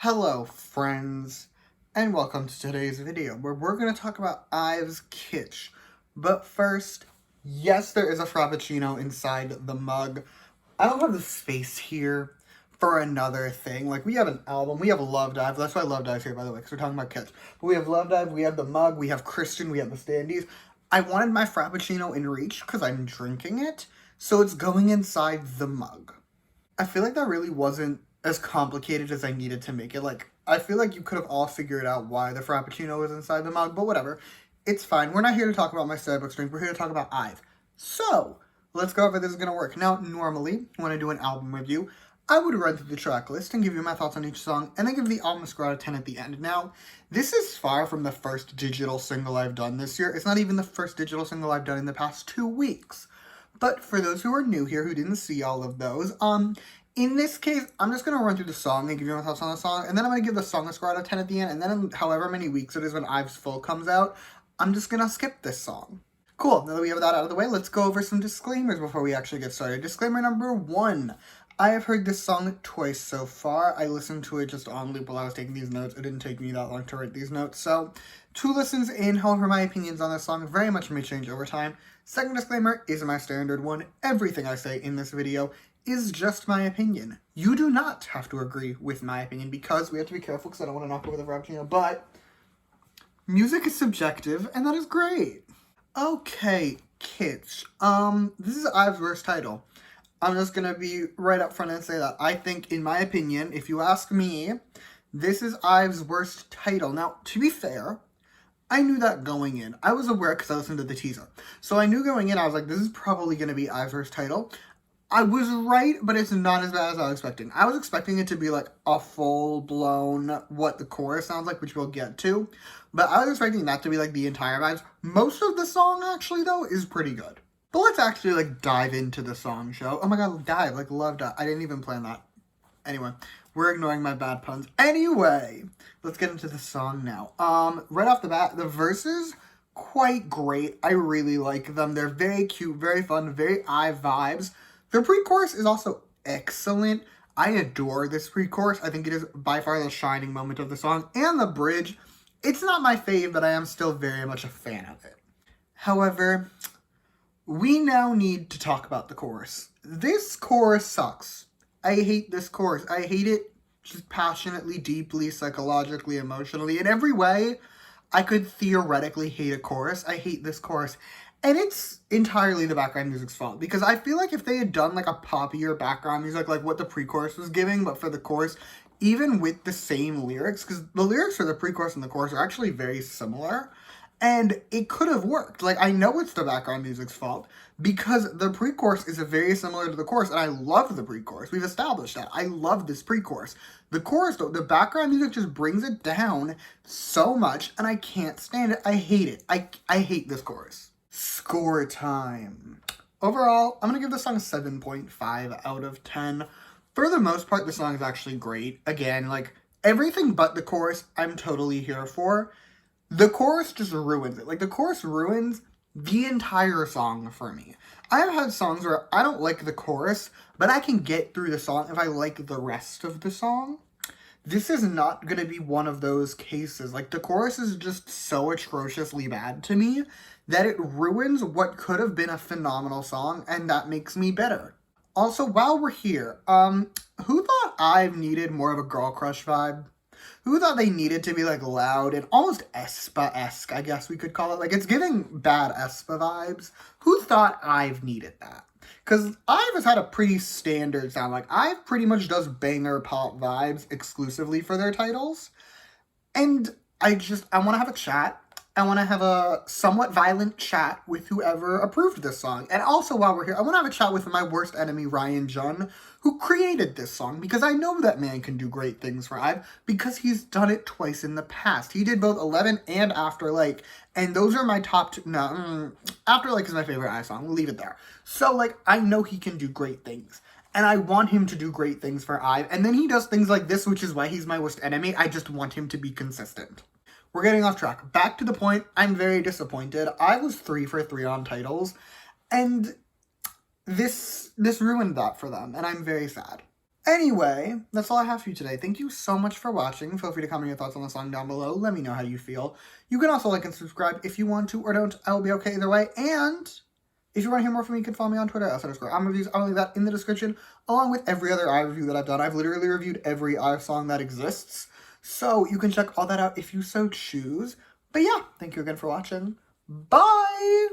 Hello friends, and welcome to today's video where we're going to talk about IVE's KITSCH. But first, yes, there is a Frappuccino inside the mug. I don't have the space here for another thing. Like, we have an album, we have Love Dive, that's why Love Dive's here, by the way, because we're talking about KITSCH. But we have Love Dive, we have the mug, we have Christian, we have the standees. I wanted my Frappuccino in reach because I'm drinking it, so it's going inside the mug. I feel like that really wasn't as complicated as I needed to make it. Like, I feel like you could have all figured out why the Frappuccino was inside the mug, but whatever. It's fine. We're not here to talk about my Starbucks drink. We're here to talk about IVE. So, let's go over this is going to work. Now, normally, when I do an album review, I would run through the track list and give you my thoughts on each song, and then give the album a score out of 10 at the end. Now, this is far from the first digital single I've done this year. It's not even the first digital single I've done in the past 2 weeks. But for those who are new here, who didn't see all of those, in this case, I'm just going to run through the song and give you my thoughts on the song, and then I'm going to give the song a score out of 10 at the end, and then in however many weeks it is when IVE's Full comes out, I'm just going to skip this song. Cool, now that we have that out of the way, let's go over some disclaimers before we actually get started. Disclaimer number 1. I have heard this song twice so far. I listened to it just on loop while I was taking these notes. It didn't take me that long to write these notes, so 2 listens in, however my opinions on this song very much may change over time. Second disclaimer is my standard one. Everything I say in this video is just my opinion. You do not have to agree with my opinion because we have to be careful because I don't want to knock over the Frappuccino, but music is subjective and that is great. Okay, KITSCH. This is IVE's worst title. I'm just gonna be right up front and say that I think, in my opinion, if you ask me, this is IVE's worst title. Now, to be fair, I knew that going in. I was aware because I listened to the teaser. So I knew going in, I was like, this is probably going to be IVE's worst title. I was right, but it's not as bad as I was expecting. I was expecting it to be like a full-blown what the chorus sounds like, which we'll get to. But I was expecting that to be like the entire vibes. Most of the song, actually, though, is pretty good. But let's actually like dive into the song show. Oh my god, dive, like love dive. I didn't even plan that. Anyway, we're ignoring my bad puns. Anyway, let's get into the song now. Right off the bat, the verses, quite great. I really like them. They're very cute, very fun, very IVE vibes. The pre-chorus is also excellent. I adore this pre-chorus. I think it is by far the shining moment of the song. And the bridge, it's not my fave, but I am still very much a fan of it. However, we now need to talk about the chorus. This chorus sucks. I hate this chorus. I hate it just passionately, deeply, psychologically, emotionally. In every way I could theoretically hate a chorus, I hate this chorus. And it's entirely the background music's fault. Because I feel like if they had done like a poppier background music, like what the pre-chorus was giving, but for the chorus, even with the same lyrics, because the lyrics for the pre-chorus and the chorus are actually very similar, and it could have worked. Like, I know it's the background music's fault, because the pre-chorus is very similar to the chorus, and I love the pre-chorus. We've established that. I love this pre-chorus. The chorus, though, the background music just brings it down so much, and I can't stand it. I hate it. I hate this chorus. Score time. Overall, I'm going to give this song a 7.5 out of 10. For the most part, the song is actually great. Again, like, everything but the chorus, I'm totally here for. The chorus just ruins it. Like, the chorus ruins the entire song for me. I have had songs where I don't like the chorus, but I can get through the song if I like the rest of the song. This is not going to be one of those cases. Like, the chorus is just so atrociously bad to me that it ruins what could have been a phenomenal song, and that makes me bitter. Also, while we're here, who thought IVE needed more of a girl crush vibe? Who thought they needed to be, like, loud and almost aespa-esque, I guess we could call it? Like, it's giving bad aespa vibes. Who thought IVE needed that? Because IVE has had a pretty standard sound. Like, IVE pretty much does banger pop vibes exclusively for their titles. And I want to have a chat. I want to have a somewhat violent chat with whoever approved this song. And also, while we're here, I want to have a chat with my worst enemy, Ryan Jun, who created this song, because I know that man can do great things for IVE, because he's done it twice in the past. He did both 11 and Afterlight, and those are my top two. No, Afterlight is my favorite IVE song. We'll leave it there. So, like, I know he can do great things, and I want him to do great things for IVE, and then he does things like this, which is why he's my worst enemy. I just want him to be consistent. We're getting off track. Back to the point, I'm very disappointed. I was 3 for 3 on titles, and this ruined that for them, and I'm very sad. Anyway, that's all I have for you today. Thank you so much for watching. Feel free to comment your thoughts on the song down below. Let me know how you feel. You can also like and subscribe if you want to or don't. I will be okay either way. And if you want to hear more from me, you can follow me on Twitter, @_reviews. I'll leave that in the description, along with every other IVE review that I've done. I've literally reviewed every IVE song that exists. So you can check all that out if you so choose. But yeah, thank you again for watching. Bye!